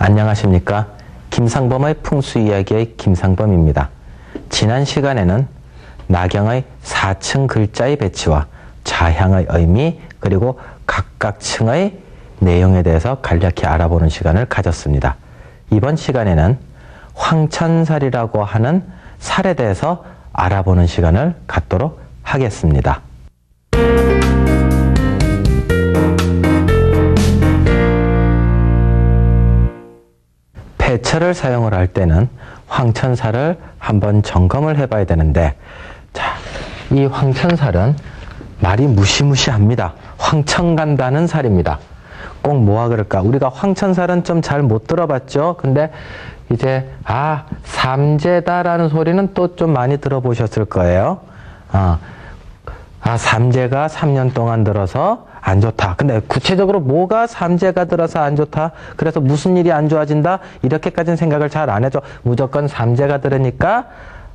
안녕하십니까. 김상범의 풍수이야기의 김상범입니다. 지난 시간에는 나경의 4층 글자의 배치와 좌향의 의미 그리고 각각 층의 내용에 대해서 간략히 알아보는 시간을 가졌습니다. 이번 시간에는 황천살이라고 하는 살에 대해서 알아보는 시간을 갖도록 하겠습니다. 배철을 사용을 할 때는 황천살을 한번 점검을 해봐야 되는데, 자, 이 황천살은 말이 무시무시합니다. 황천 간다는 살입니다. 꼭 뭐가 그럴까? 우리가 황천살은 좀 잘 못 들어봤죠? 근데 이제 삼재다라는 소리는 또 좀 많이 들어보셨을 거예요. 삼재가 3년 동안 들어서 안 좋다. 근데 구체적으로 뭐가 삼재가 들어서 안 좋다? 그래서 무슨 일이 안 좋아진다? 이렇게까지는 생각을 잘 안 해줘. 무조건 삼재가 들으니까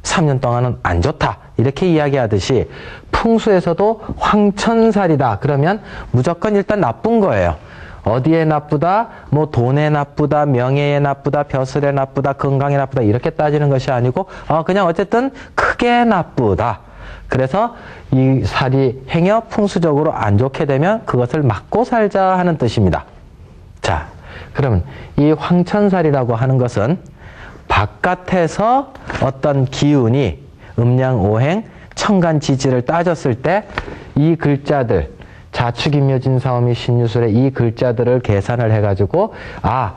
3년 동안은 안 좋다. 이렇게 이야기하듯이 풍수에서도 황천살이다. 그러면 무조건 일단 나쁜 거예요. 어디에 나쁘다? 뭐 돈에 나쁘다, 명예에 나쁘다, 벼슬에 나쁘다, 건강에 나쁘다 이렇게 따지는 것이 아니고 그냥 어쨌든 크게 나쁘다. 그래서 이 살이 행여 풍수적으로 안 좋게 되면 그것을 막고 살자 하는 뜻입니다. 자, 그러면 이 황천살이라고 하는 것은 바깥에서 어떤 기운이 음양오행, 천간지지를 따졌을 때 이 글자들, 자축인묘진사오미 신유술의 이 글자들을 계산을 해가지고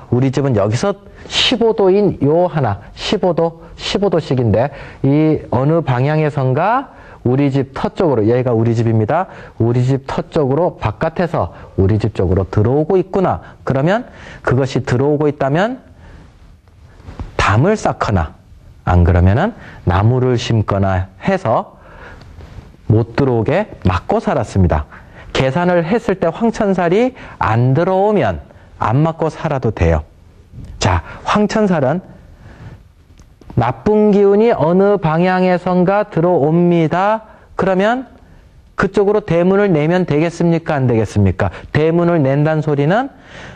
우리 집은 여기서 15도인 요 하나 15도씩인데 이 어느 방향에선가 우리 집 터 쪽으로, 여기가 우리 집입니다. 우리 집 터 쪽으로 바깥에서 우리 집 쪽으로 들어오고 있구나. 그러면 그것이 들어오고 있다면 담을 쌓거나 안 그러면은 나무를 심거나 해서 못 들어오게 막고 살았습니다. 계산을 했을 때 황천살이 안 들어오면 안 막고 살아도 돼요. 자, 황천살은 나쁜 기운이 어느 방향에선가 들어옵니다. 그러면 그쪽으로 대문을 내면 되겠습니까? 안 되겠습니까? 대문을 낸다는 소리는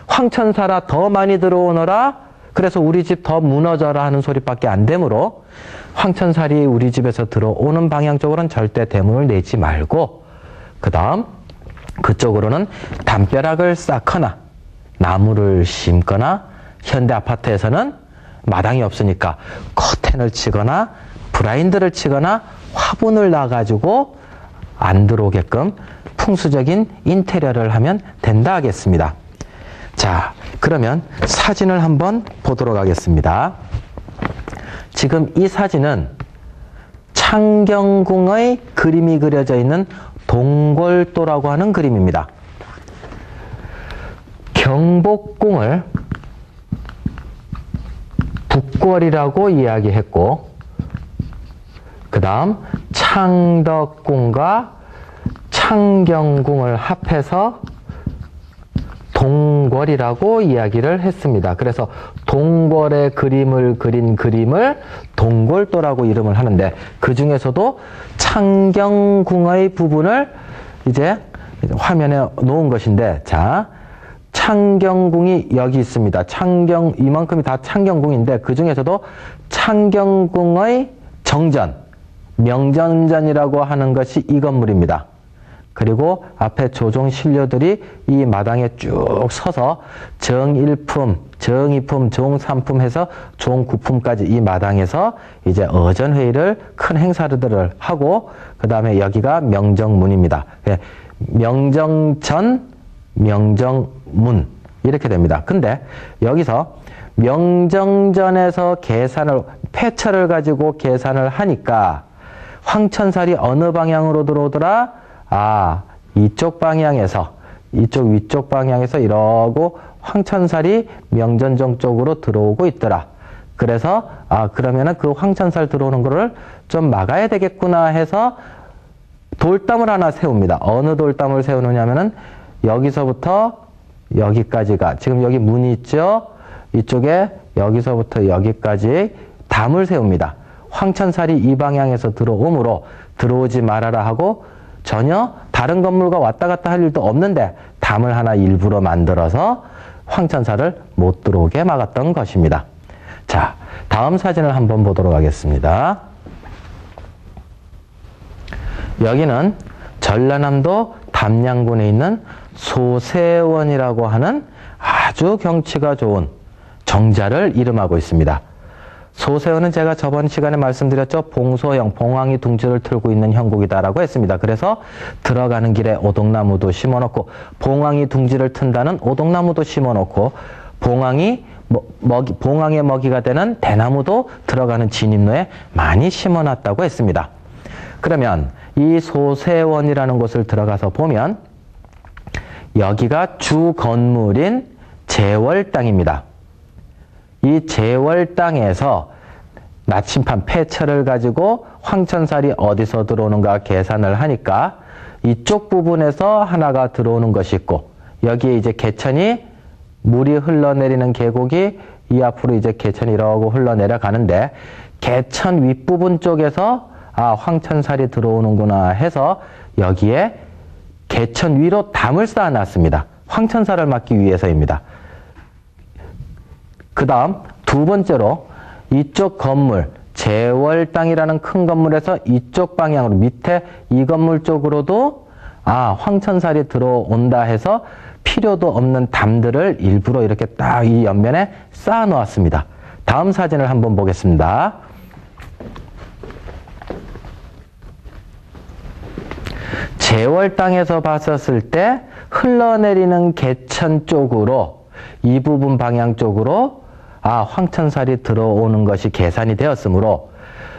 황천살아 더 많이 들어오너라. 그래서 우리 집 더 무너져라 하는 소리밖에 안 되므로 황천살이 우리 집에서 들어오는 방향 쪽으로는 절대 대문을 내지 말고 그 다음 그쪽으로는 담벼락을 쌓거나 나무를 심거나 현대 아파트에서는 마당이 없으니까 커튼을 치거나 브라인드를 치거나 화분을 놔가지고 안 들어오게끔 풍수적인 인테리어를 하면 된다 하겠습니다. 자, 그러면 사진을 한번 보도록 하겠습니다. 지금 이 사진은 창경궁의 그림이 그려져 있는 동골도라고 하는 그림입니다. 경복궁을 북궐이라고 이야기했고 그 다음 창덕궁과 창경궁을 합해서 동궐이라고 이야기를 했습니다. 그래서 동궐의 그림을 그린 그림을 동골도라고 이름을 하는데 그 중에서도 창경궁의 부분을 이제 화면에 놓은 것인데, 자, 창경궁이 여기 있습니다. 이만큼이 다 창경궁인데 그 중에서도 창경궁의 정전, 명전전이라고 하는 것이 이 건물입니다. 그리고 앞에 조종 신료들이 이 마당에 쭉 서서 정일품, 정이품, 정삼품 해서 정구품까지 이 마당에서 이제 어전회의를 큰 행사들을 하고 그 다음에 여기가 명정문입니다. 명정전, 명정문 이렇게 됩니다. 근데 여기서 명정전에서 패철을 가지고 계산을 하니까 황천살이 어느 방향으로 들어오더라? 이쪽 방향에서, 이쪽 위쪽 방향에서 이러고 황천살이 명전정 쪽으로 들어오고 있더라. 그래서 그러면은 그 황천살 들어오는 거를 좀 막아야 되겠구나 해서 돌담을 하나 세웁니다. 어느 돌담을 세우느냐면은 여기서부터 여기까지가, 지금 여기 문이 있죠? 이쪽에 여기서부터 여기까지 담을 세웁니다. 황천살이 이 방향에서 들어오므로 들어오지 말아라 하고 전혀 다른 건물과 왔다 갔다 할 일도 없는데 담을 하나 일부러 만들어서 황천사를 못 들어오게 막았던 것입니다. 자, 다음 사진을 한번 보도록 하겠습니다. 여기는 전라남도 담양군에 있는 소세원이라고 하는 아주 경치가 좋은 정자를 이름하고 있습니다. 소세원은 제가 저번 시간에 말씀드렸죠. 봉소형, 봉황이 둥지를 틀고 있는 형국이다라고 했습니다. 그래서 들어가는 길에 오동나무도 심어놓고 봉황이 둥지를 튼다는 오동나무도 심어놓고 봉황의 먹이가 되는 대나무도 들어가는 진입로에 많이 심어놨다고 했습니다. 그러면 이 소세원이라는 곳을 들어가서 보면 여기가 주 건물인 제월 땅입니다. 이 제월 땅에서 나침판 폐철을 가지고 황천살이 어디서 들어오는가 계산을 하니까 이쪽 부분에서 하나가 들어오는 것이 있고 여기에 이제 개천이 물이 흘러내리는 계곡이 이 앞으로 이제 개천이 이러고 흘러내려가는데 개천 윗부분 쪽에서 황천살이 들어오는구나 해서 여기에 개천 위로 담을 쌓아놨습니다. 황천살을 막기 위해서입니다. 그 다음 두 번째로 이쪽 건물 제월땅이라는 큰 건물에서 이쪽 방향으로 밑에 이 건물 쪽으로도 황천살이 들어온다 해서 필요도 없는 담들을 일부러 이렇게 딱 이 옆면에 쌓아 놓았습니다. 다음 사진을 한번 보겠습니다. 제월 땅에서 봤었을 때 흘러내리는 개천 쪽으로 이 부분 방향 쪽으로 황천살이 들어오는 것이 계산이 되었으므로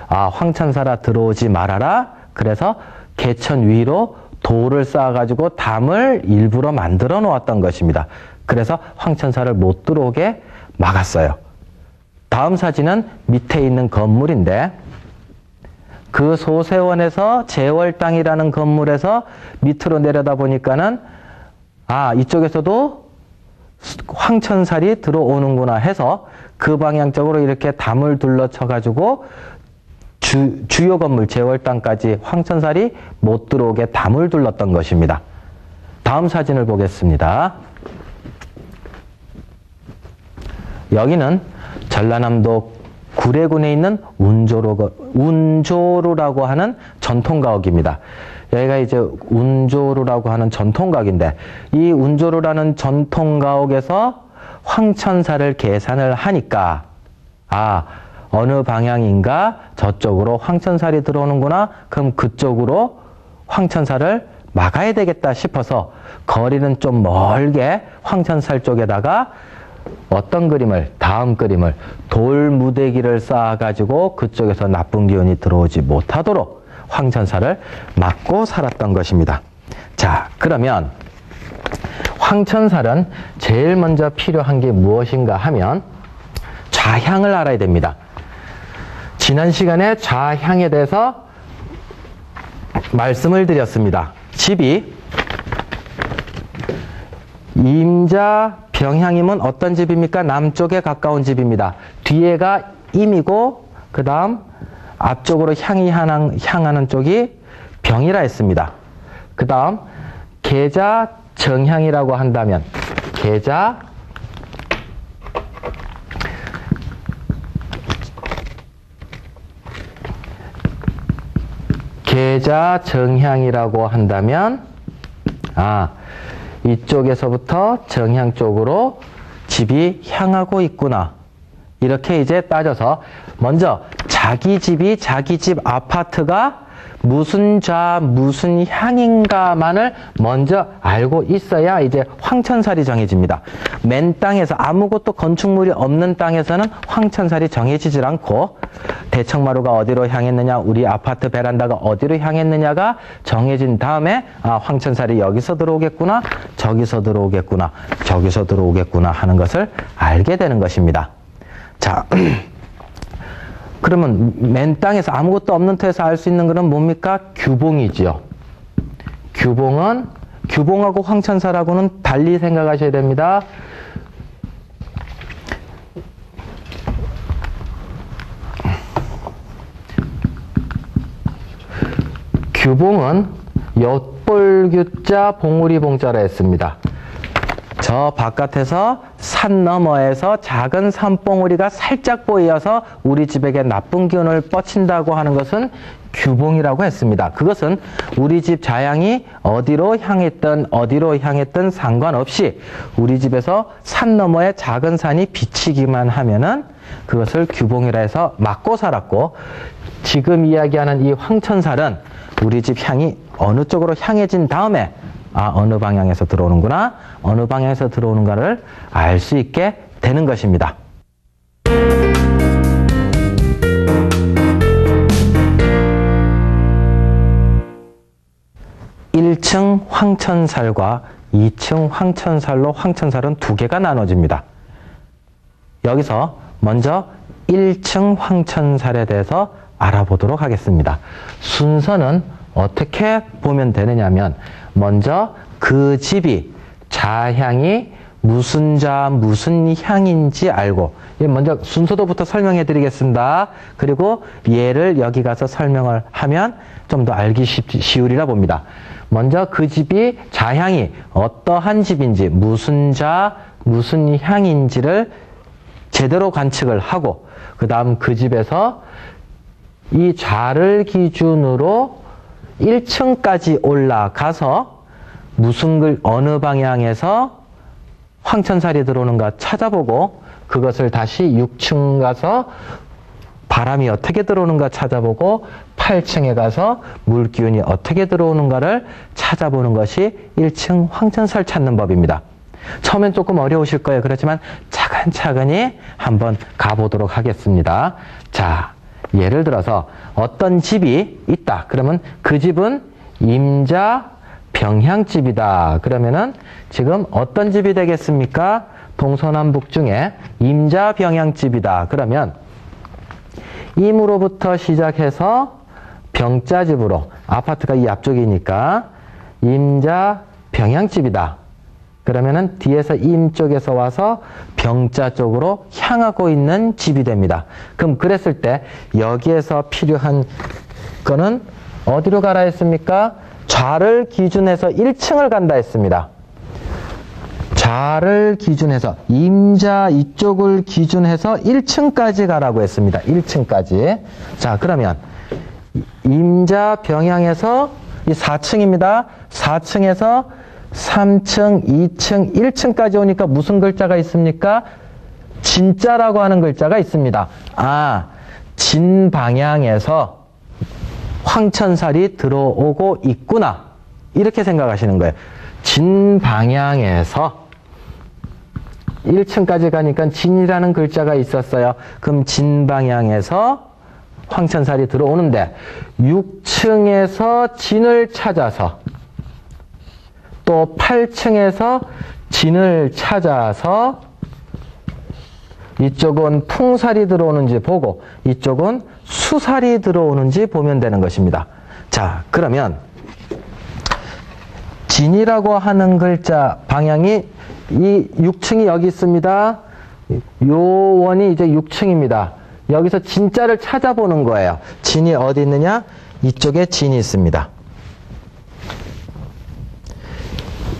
황천살아 들어오지 말아라. 그래서 개천 위로 돌을 쌓아가지고 담을 일부러 만들어 놓았던 것입니다. 그래서 황천살을 못 들어오게 막았어요. 다음 사진은 밑에 있는 건물인데 그 소세원에서 제월땅이라는 건물에서 밑으로 내려다 보니까는 이쪽에서도 황천살이 들어오는구나 해서 그 방향 쪽으로 이렇게 담을 둘러쳐 가지고 주요 건물 제월땅까지 황천살이 못 들어오게 담을 둘렀던 것입니다. 다음 사진을 보겠습니다. 여기는 전라남도 구례군에 있는 운조루라고 하는 전통가옥입니다. 여기가 이제 운조루라고 하는 전통가옥인데 이 운조루라는 전통가옥에서 황천살을 계산을 하니까 어느 방향인가 저쪽으로 황천살이 들어오는구나. 그럼 그쪽으로 황천살을 막아야 되겠다 싶어서 거리는 좀 멀게 황천살 쪽에다가 어떤 그림을, 다음 그림을 돌무대기를 쌓아가지고 그쪽에서 나쁜 기운이 들어오지 못하도록 황천살을 막고 살았던 것입니다. 자, 그러면 황천살은 제일 먼저 필요한 게 무엇인가 하면 좌향을 알아야 됩니다. 지난 시간에 좌향에 대해서 말씀을 드렸습니다. 집이 임자 병향이면 어떤 집입니까? 남쪽에 가까운 집입니다. 뒤에가 임이고 그 다음 앞쪽으로 향하는 쪽이 병이라 했습니다. 그 다음 계자 정향이라고 한다면 계자 정향이라고 한다면 이쪽에서부터 정향 쪽으로 집이 향하고 있구나. 이렇게 이제 따져서 먼저 자기 집 아파트가 무슨 좌 무슨 향인가만을 먼저 알고 있어야 이제 황천살이 정해집니다. 맨 땅에서 아무것도 건축물이 없는 땅에서는 황천살이 정해지질 않고 대청마루가 어디로 향했느냐, 우리 아파트 베란다가 어디로 향했느냐가 정해진 다음에 황천살이 여기서 들어오겠구나, 저기서 들어오겠구나, 저기서 들어오겠구나 하는 것을 알게 되는 것입니다. 자, 그러면 맨 땅에서 아무것도 없는 터에서 알 수 있는 것은 뭡니까? 규봉이지요. 규봉하고 황천살하고는 달리 생각하셔야 됩니다. 규봉은 엿볼규자 봉우리봉자라 했습니다. 저 바깥에서 산 너머에서 작은 산봉우리가 살짝 보여서 우리 집에게 나쁜 기운을 뻗친다고 하는 것은 규봉이라고 했습니다. 그것은 우리 집 자양이 어디로 향했든 상관없이 우리 집에서 산 너머에 작은 산이 비치기만 하면은 그것을 규봉이라 해서 막고 살았고, 지금 이야기하는 이 황천살은 우리 집 향이 어느 쪽으로 향해진 다음에 어느 방향에서 들어오는구나, 어느 방향에서 들어오는가를 알 수 있게 되는 것입니다. 1층 황천살과 2층 황천살로 황천살은 두 개가 나눠집니다. 여기서 먼저 1층 황천살에 대해서 알아보도록 하겠습니다. 순서는 어떻게 보면 되느냐면, 먼저 그 집이 자향이 무슨 자 무슨 향인지 알고, 먼저 순서도부터 설명해 드리겠습니다. 그리고 얘를 여기 가서 설명을 하면 좀 더 알기 쉬우리라 봅니다. 먼저 그 집이 자향이 어떠한 집인지, 무슨 자 무슨 향인지를 제대로 관측을 하고, 그 다음 그 집에서 이 좌를 기준으로 1층까지 올라가서 무슨 어느 방향에서 황천살이 들어오는가 찾아보고, 그것을 다시 6층 가서 바람이 어떻게 들어오는가 찾아보고, 8층에 가서 물기운이 어떻게 들어오는가를 찾아보는 것이 1층 황천살 찾는 법입니다. 처음엔 조금 어려우실 거예요. 그렇지만 차근차근히 한번 가보도록 하겠습니다. 자, 예를 들어서 어떤 집이 있다. 그러면 그 집은 임자 병향집이다. 그러면은 지금 어떤 집이 되겠습니까? 동서남북 중에 임자 병향집이다. 그러면 임으로부터 시작해서 병자집으로, 아파트가 이 앞쪽이니까 임자 병향집이다. 그러면은 뒤에서 임 쪽에서 와서 병자 쪽으로 향하고 있는 집이 됩니다. 그럼 그랬을 때 여기에서 필요한 거는 어디로 가라 했습니까? 좌를 기준해서 1층을 간다 했습니다. 좌를 기준해서 임자 이쪽을 기준해서 1층까지 가라고 했습니다. 1층까지. 자, 그러면 임자 병향에서 이 4층입니다. 4층에서 3층, 2층, 1층까지 오니까 무슨 글자가 있습니까? 진자라고 하는 글자가 있습니다. 진 방향에서 황천살이 들어오고 있구나. 이렇게 생각하시는 거예요. 진 방향에서 1층까지 가니까 진이라는 글자가 있었어요. 그럼 진 방향에서 황천살이 들어오는데 6층에서 진을 찾아서 또 8층에서 진을 찾아서 이쪽은 풍살이 들어오는지 보고 이쪽은 수살이 들어오는지 보면 되는 것입니다. 자, 그러면 진이라고 하는 글자 방향이 이 6층이 여기 있습니다. 요 원이 이제 6층입니다. 여기서 진자를 찾아보는 거예요. 진이 어디 있느냐? 이쪽에 진이 있습니다.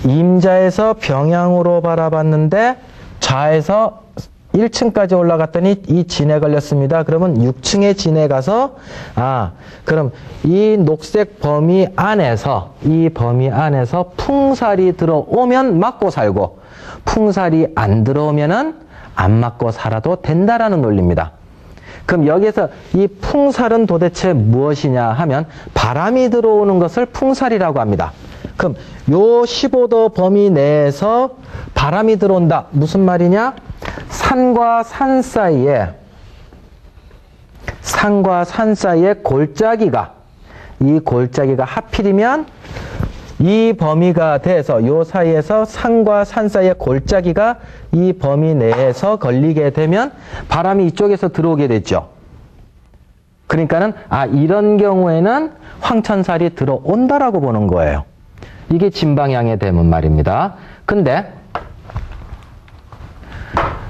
임자에서 병향으로 바라봤는데 좌에서 1층까지 올라갔더니 이 진에 걸렸습니다. 그러면 6층의 진에 가서 그럼 이 녹색 범위 안에서 풍살이 들어오면 맞고 살고 풍살이 안 들어오면은 안 맞고 살아도 된다라는 논리입니다. 그럼 여기에서 이 풍살은 도대체 무엇이냐 하면 바람이 들어오는 것을 풍살이라고 합니다. 그럼 요 15도 범위 내에서 바람이 들어온다. 무슨 말이냐? 산과 산 사이에 골짜기가, 이 골짜기가 하필이면 이 범위가 돼서 요 사이에서 산과 산 사이에 골짜기가 이 범위 내에서 걸리게 되면 바람이 이쪽에서 들어오게 됐죠. 그러니까는 이런 경우에는 황천살이 들어온다라고 보는 거예요. 이게 진방향의 대문 말입니다. 근데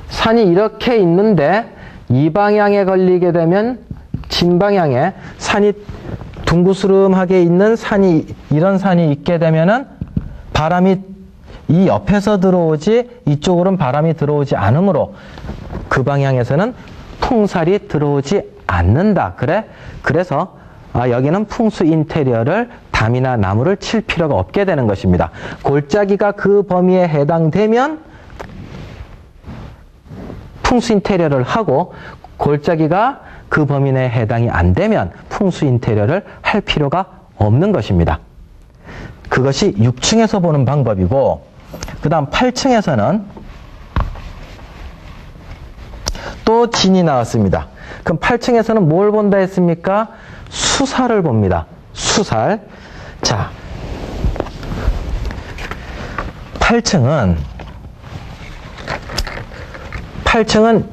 산이 이렇게 있는데 이 방향에 걸리게 되면 진방향에 산이 둥구스름하게 있는 산이, 이런 산이 있게 되면은 바람이 이 옆에서 들어오지 이쪽으로는 바람이 들어오지 않으므로 그 방향에서는 풍살이 들어오지 않는다. 그래? 그래서 여기는 풍수 인테리어를 담이나 나무를 칠 필요가 없게 되는 것입니다. 골짜기가 그 범위에 해당되면 풍수 인테리어를 하고 골짜기가 그 범위 내에 해당이 안 되면 풍수 인테리어를 할 필요가 없는 것입니다. 그것이 6층에서 보는 방법이고, 그 다음 8층에서는 또 진이 나왔습니다. 그럼 8층에서는 뭘 본다 했습니까? 수살을 봅니다. 수살. 자, 8층은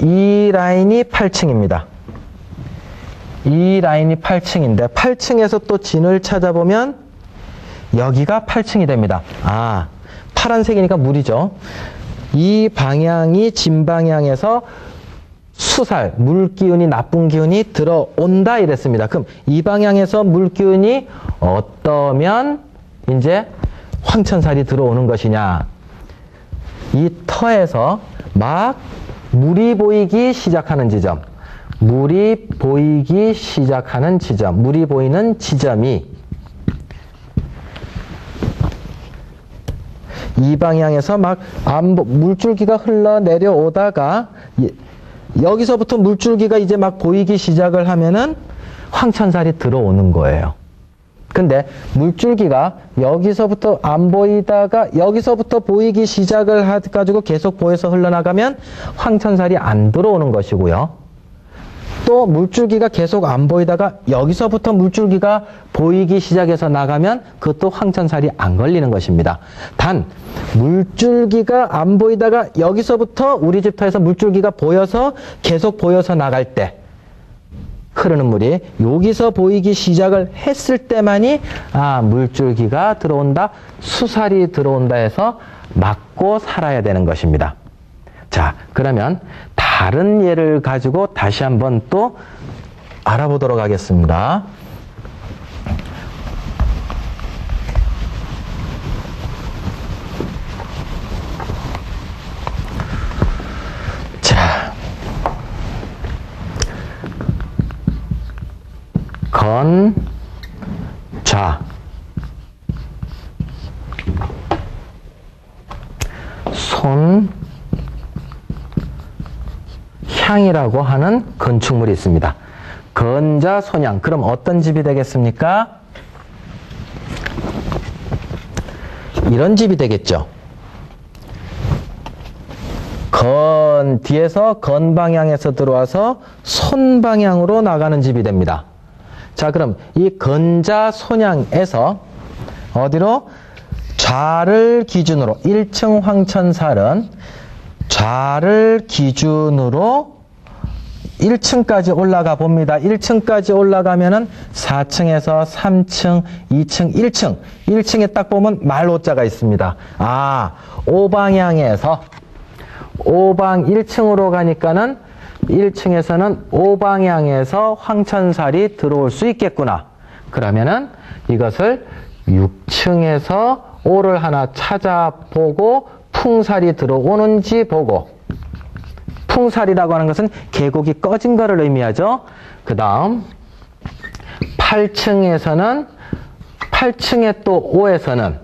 이 라인이 8층입니다. 이 라인이 8층인데 8층에서 또 진을 찾아보면 여기가 8층이 됩니다. 파란색이니까 물이죠. 이 방향이 진 방향에서 수살, 물기운이, 나쁜 기운이 들어온다 이랬습니다. 그럼 이 방향에서 물기운이 어떠면 이제 황천살이 들어오는 것이냐. 이 터에서 막 물이 보이기 시작하는 지점, 물이 보이기 시작하는 지점, 물이 보이는 지점이 이 방향에서 막 물줄기가 흘러내려오다가 여기서부터 물줄기가 이제 막 보이기 시작을 하면은 황천살이 들어오는 거예요. 근데 물줄기가 여기서부터 안 보이다가 여기서부터 보이기 시작을 해가지고 계속 보여서 흘러나가면 황천살이 안 들어오는 것이고요. 또 물줄기가 계속 안 보이다가 여기서부터 물줄기가 보이기 시작해서 나가면 그것도 황천살이 안 걸리는 것입니다. 단 물줄기가 안 보이다가 여기서부터 우리 집터에서 물줄기가 보여서 계속 보여서 나갈 때 흐르는 물이 여기서 보이기 시작을 했을 때만이 물줄기가 들어온다, 수살이 들어온다 해서 막고 살아야 되는 것입니다. 자, 그러면 다른 예를 가지고 다시 한번 또 알아보도록 하겠습니다. 자, 건좌, 손향이라고 하는 건축물이 있습니다. 건좌, 손향. 그럼 어떤 집이 되겠습니까? 이런 집이 되겠죠. 뒤에서 건 방향에서 들어와서 손 방향으로 나가는 집이 됩니다. 자, 그럼 이 건좌, 손향에서 어디로? 좌를 기준으로 1층 황천살은 좌를 기준으로 1층까지 올라가 봅니다. 1층까지 올라가면은 4층에서 3층, 2층, 1층. 1층에 딱 보면 말오자가 있습니다. 오방향에서 1층으로 가니까는 1층에서는 오방향에서 황천살이 들어올 수 있겠구나. 그러면은 이것을 6층에서 오를 하나 찾아보고 풍살이 들어오는지 보고, 풍살이라고 하는 것은 계곡이 꺼진 거를 의미하죠. 그 다음 8층에서는 8층에 또 5에서는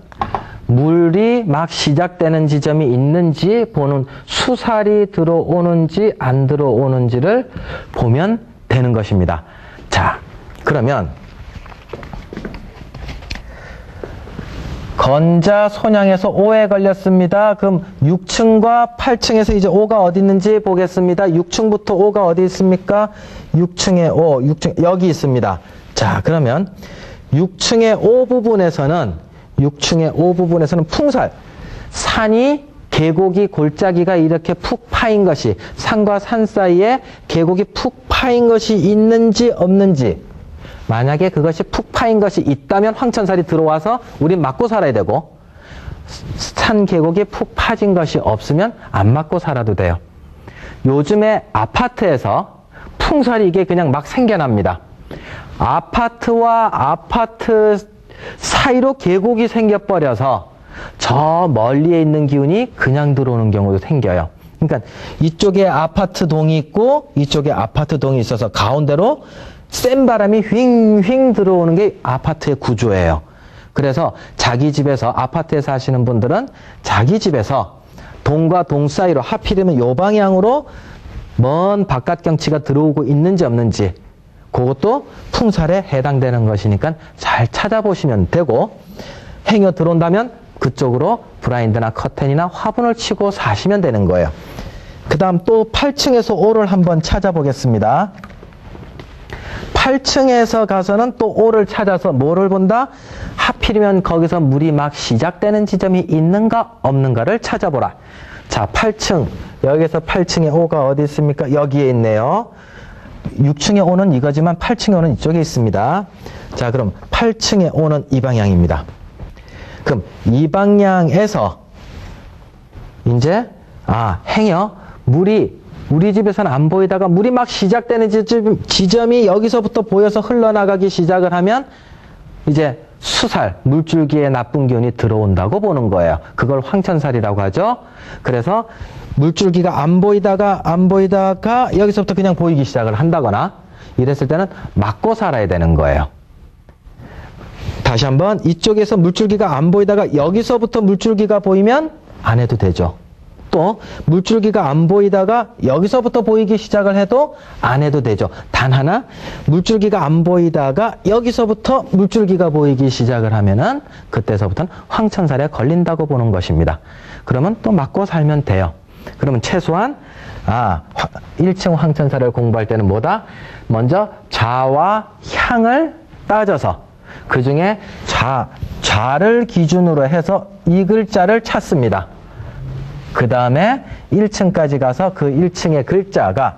물이 막 시작되는 지점이 있는지 보는, 수살이 들어오는지 안 들어오는지를 보면 되는 것입니다. 자, 그러면 건좌, 손향에서 5에 걸렸습니다. 그럼 6층과 8층에서 이제 5가 어디 있는지 보겠습니다. 6층부터 5가 어디 있습니까? 6층에 5, 6층 여기 있습니다. 자, 그러면 6층의 5 부분에서는 풍살, 산이, 계곡이, 골짜기가 이렇게 푹 파인 것이, 산과 산 사이에 계곡이 푹 파인 것이 있는지 없는지, 만약에 그것이 푹 파인 것이 있다면 황천살이 들어와서 우린 맞고 살아야 되고, 산 계곡이 푹 파진 것이 없으면 안 맞고 살아도 돼요. 요즘에 아파트에서 풍살이 이게 그냥 막 생겨납니다. 아파트와 아파트 사이로 계곡이 생겨버려서 저 멀리에 있는 기운이 그냥 들어오는 경우도 생겨요. 그러니까 이쪽에 아파트 동이 있고 이쪽에 아파트 동이 있어서 가운데로 센 바람이 휑휑 들어오는 게 아파트의 구조예요. 그래서 자기 집에서 아파트에 사시는 분들은 자기 집에서 동과 동 사이로 하필이면 요 방향으로 먼 바깥 경치가 들어오고 있는지 없는지 그것도 풍살에 해당되는 것이니까 잘 찾아보시면 되고 행여 들어온다면 그쪽으로 브라인드나 커튼이나 화분을 치고 사시면 되는 거예요. 그 다음 또 8층에서 5를 한번 찾아보겠습니다. 8층에서 가서는 또 5를 찾아서 뭐를 본다? 하필이면 거기서 물이 막 시작되는 지점이 있는가 없는가를 찾아보라. 자, 8층. 여기서 8층에 5가 어디 있습니까? 여기에 있네요. 6층에 5는 이거지만 8층에 5는 이쪽에 있습니다. 자, 그럼 8층에 5는 이 방향입니다. 그럼 이 방향에서 이제 행여 물이 우리 집에서는 안 보이다가 물이 막 시작되는 지점이 여기서부터 보여서 흘러나가기 시작을 하면 이제 수살, 물줄기에 나쁜 기운이 들어온다고 보는 거예요. 그걸 황천살이라고 하죠. 그래서 물줄기가 안 보이다가 여기서부터 그냥 보이기 시작을 한다거나 이랬을 때는 막고 살아야 되는 거예요. 다시 한번 이쪽에서 물줄기가 안 보이다가 여기서부터 물줄기가 보이면 안 해도 되죠. 또 물줄기가 안 보이다가 여기서부터 보이기 시작을 해도 안 해도 되죠. 단 하나 물줄기가 안 보이다가 여기서부터 물줄기가 보이기 시작을 하면은 그때서부터는 황천살에 걸린다고 보는 것입니다. 그러면 또 맞고 살면 돼요. 그러면 최소한 1층 황천살을 공부할 때는 뭐다? 먼저 좌와 향을 따져서 그 중에 좌를 기준으로 해서 이 글자를 찾습니다. 그 다음에 1층까지 가서 그 1층의 글자가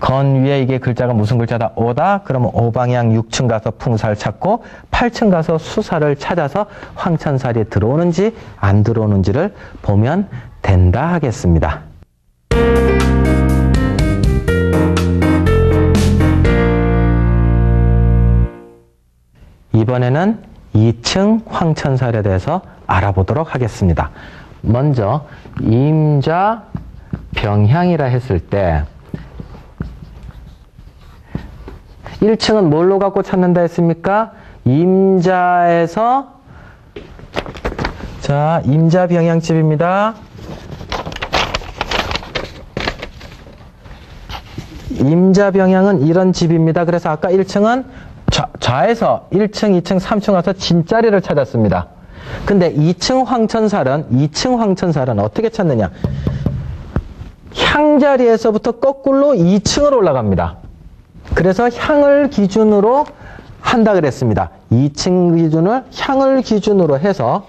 건 위에 이게 글자가 무슨 글자다? 오다. 그러면 5방향 6층 가서 풍살 찾고 8층 가서 수살을 찾아서 황천살이 들어오는지 안 들어오는지를 보면 된다 하겠습니다. 이번에는 2층 황천살에 대해서 알아보도록 하겠습니다. 먼저 임자 병향이라 했을 때 1층은 뭘로 갖고 찾는다 했습니까? 임자에서 자, 임자 병향집입니다. 임자 병향은 이런 집입니다. 그래서 아까 1층은 좌에서 1층, 2층, 3층 와서 진자리를 찾았습니다. 근데 2층 황천살은 어떻게 찾느냐? 향자리에서부터 거꾸로 2층으로 올라갑니다. 그래서 향을 기준으로 한다 그랬습니다. 2층 기준을 향을 기준으로 해서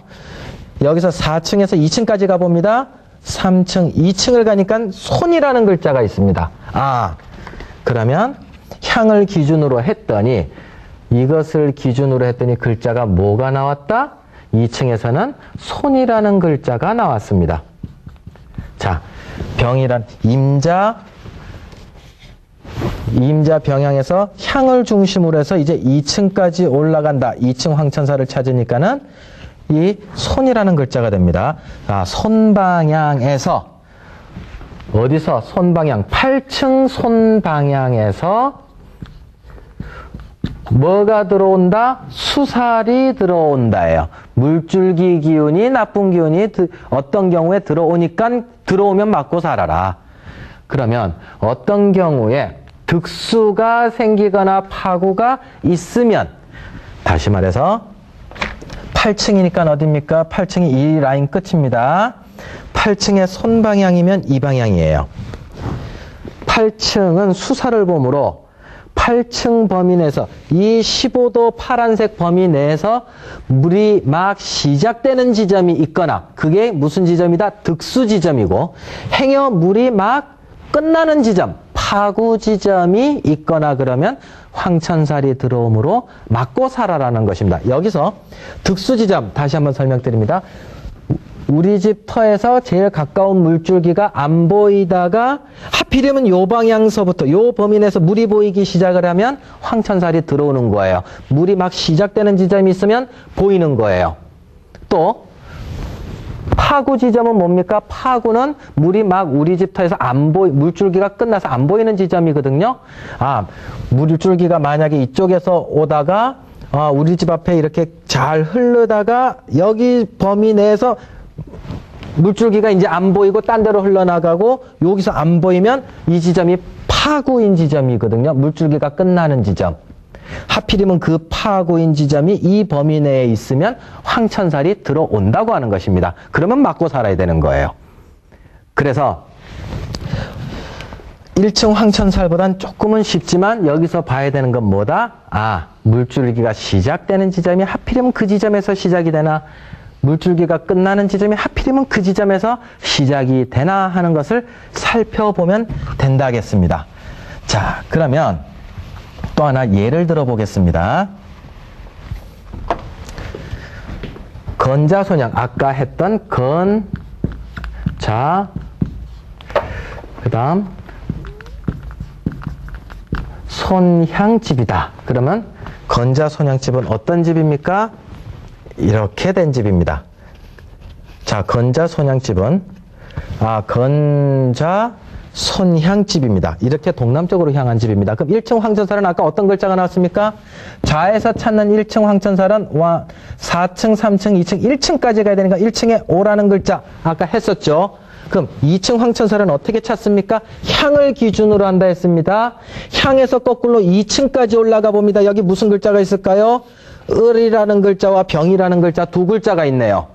여기서 4층에서 2층까지 가봅니다. 3층, 2층을 가니까 손이라는 글자가 있습니다. 그러면 향을 기준으로 했더니 이것을 기준으로 했더니 글자가 뭐가 나왔다? 2층에서는 손이라는 글자가 나왔습니다. 자, 병이란 임자 병향에서 향을 중심으로 해서 이제 2층까지 올라간다. 2층 황천살을 찾으니까는 이 손이라는 글자가 됩니다. 손방향에서 어디서 손방향 8층 손방향에서 뭐가 들어온다? 수살이 들어온다예요. 물줄기 기운이 나쁜 기운이 어떤 경우에 들어오면 맞고 살아라. 그러면 어떤 경우에 득수가 생기거나 파구가 있으면 다시 말해서 8층이니까 어딥니까? 8층이 이 라인 끝입니다. 8층의 손방향이면 이 방향이에요. 8층은 수살을 보므로 8층 범위 내에서 이 15도 파란색 범위 내에서 물이 막 시작되는 지점이 있거나 그게 무슨 지점이다? 득수 지점이고 행여 물이 막 끝나는 지점, 파구 지점이 있거나 그러면 황천살이 들어오므로 맞고 살아라는 것입니다. 여기서 득수 지점 다시 한번 설명드립니다. 우리 집 터에서 제일 가까운 물줄기가 안 보이다가 하필이면 요 방향서부터 요 범위 내에서 물이 보이기 시작을 하면 황천살이 들어오는 거예요. 물이 막 시작되는 지점이 있으면 보이는 거예요. 또 파구 지점은 뭡니까? 파구는 물이 막 우리 집터에서 물줄기가 끝나서 안 보이는 지점이거든요. 물줄기가 만약에 이쪽에서 오다가 우리 집 앞에 이렇게 잘 흐르다가 여기 범위 내에서 물줄기가 이제 안 보이고 딴 데로 흘러나가고 여기서 안 보이면 이 지점이 파구인 지점이거든요. 물줄기가 끝나는 지점. 하필이면 그 파구인 지점이 이 범위 내에 있으면 황천살이 들어온다고 하는 것입니다. 그러면 맞고 살아야 되는 거예요. 그래서 1층 황천살보단 조금은 쉽지만 여기서 봐야 되는 건 뭐다? 물줄기가 시작되는 지점이 하필이면 그 지점에서 시작이 되나, 물줄기가 끝나는 지점이 하필이면 그 지점에서 시작이 되나 하는 것을 살펴보면 된다겠습니다. 자, 그러면 또 하나 예를 들어 보겠습니다. 건자손향, 아까 했던 건자, 그 다음 손향집이다. 그러면 건자손향집은 어떤 집입니까? 이렇게 된 집입니다. 자, 건자손향집은 건자손향집입니다. 이렇게 동남쪽으로 향한 집입니다. 그럼 1층 황천살은 아까 어떤 글자가 나왔습니까? 좌에서 찾는 1층 황천살은 4층, 3층, 2층, 1층까지 가야 되니까 1층에 오라는 글자 아까 했었죠. 그럼 2층 황천살은 어떻게 찾습니까? 향을 기준으로 한다 했습니다. 향에서 거꾸로 2층까지 올라가 봅니다. 여기 무슨 글자가 있을까요? 을이라는 글자와 병이라는 글자 두 글자가 있네요.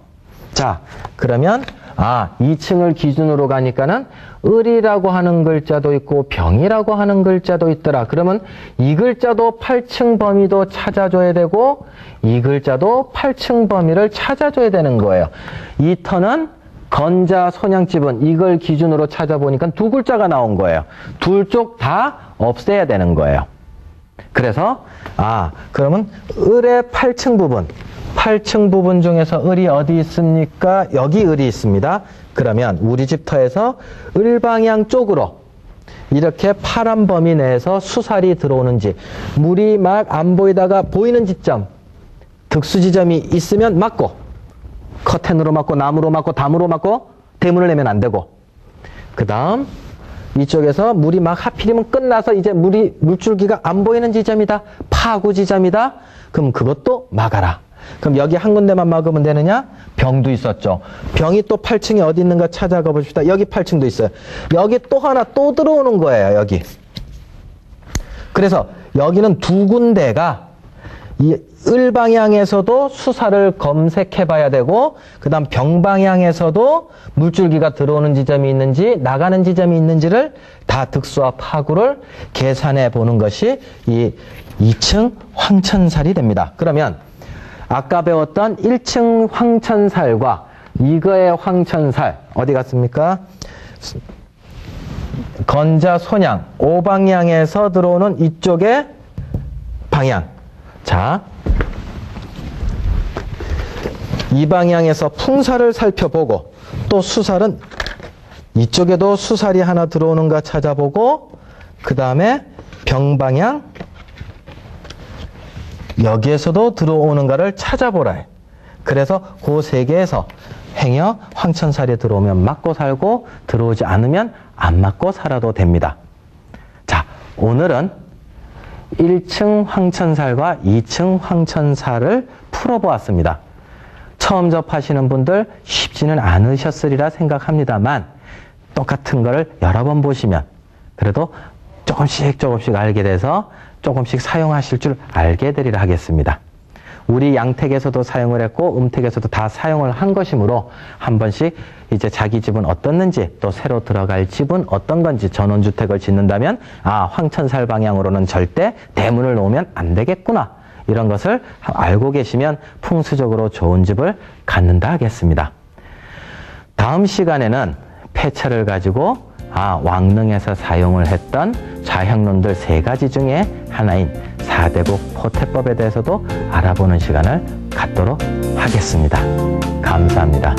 자, 그러면 2층을 기준으로 가니까는 을이라고 하는 글자도 있고 병이라고 하는 글자도 있더라. 그러면 이 글자도 8층 범위도 찾아줘야 되고 이 글자도 8층 범위를 찾아줘야 되는 거예요. 이 터는 건자손향집은 이걸 기준으로 찾아보니까 두 글자가 나온 거예요. 둘 쪽 다 없애야 되는 거예요. 그래서 그러면 을의 8층 부분 중에서 을이 어디 있습니까? 여기 을이 있습니다. 그러면 우리 집터에서 을방향 쪽으로 이렇게 파란 범위 내에서 수살이 들어오는지, 물이 막 안 보이다가 보이는 지점, 득수 지점이 있으면 맞고, 커튼으로 맞고, 나무로 맞고, 담으로 맞고, 대문을 내면 안 되고, 그 다음 이쪽에서 물이 막 하필이면 끝나서 이제 물줄기가 안 보이는 지점이다. 파구 지점이다. 그럼 그것도 막아라. 그럼 여기 한 군데만 막으면 되느냐? 병도 있었죠. 병이 또 8층에 어디 있는가 찾아가 봅시다. 여기 8층도 있어요. 여기 또 하나 또 들어오는 거예요. 여기. 그래서 여기는 두 군데가 이 을 방향에서도 수사를 검색해 봐야 되고, 그 다음 병 방향에서도 물줄기가 들어오는 지점이 있는지 나가는 지점이 있는지를 다 득수와 파구를 계산해 보는 것이 이 2층 황천살이 됩니다. 그러면 아까 배웠던 1층 황천살과 이거의 황천살 어디 갔습니까? 건자손향 오방향에서 들어오는 이쪽의 방향. 자, 이 방향에서 풍살을 살펴보고 또 수살은 이쪽에도 수살이 하나 들어오는가 찾아보고, 그 다음에 병방향 여기에서도 들어오는가를 찾아보라. 그래서 그 세 개에서 행여 황천살이 들어오면 맞고 살고 들어오지 않으면 안 맞고 살아도 됩니다. 자, 오늘은 1층 황천살과 2층 황천살을 풀어보았습니다. 처음 접하시는 분들 쉽지는 않으셨으리라 생각합니다만 똑같은 거를 여러 번 보시면 그래도 조금씩 알게 돼서 조금씩 사용하실 줄 알게 되리라 하겠습니다. 우리 양택에서도 사용을 했고 음택에서도 다 사용을 한 것이므로 한 번씩 이제 자기 집은 어떻는지 또 새로 들어갈 집은 어떤 건지 전원주택을 짓는다면 황천살 방향으로는 절대 대문을 놓으면 안 되겠구나, 이런 것을 알고 계시면 풍수적으로 좋은 집을 갖는다 하겠습니다. 다음 시간에는 폐차를 가지고 왕릉에서 사용을 했던 좌향론들 세 가지 중에 하나인 사대국 포태법에 대해서도 알아보는 시간을 갖도록 하겠습니다. 감사합니다.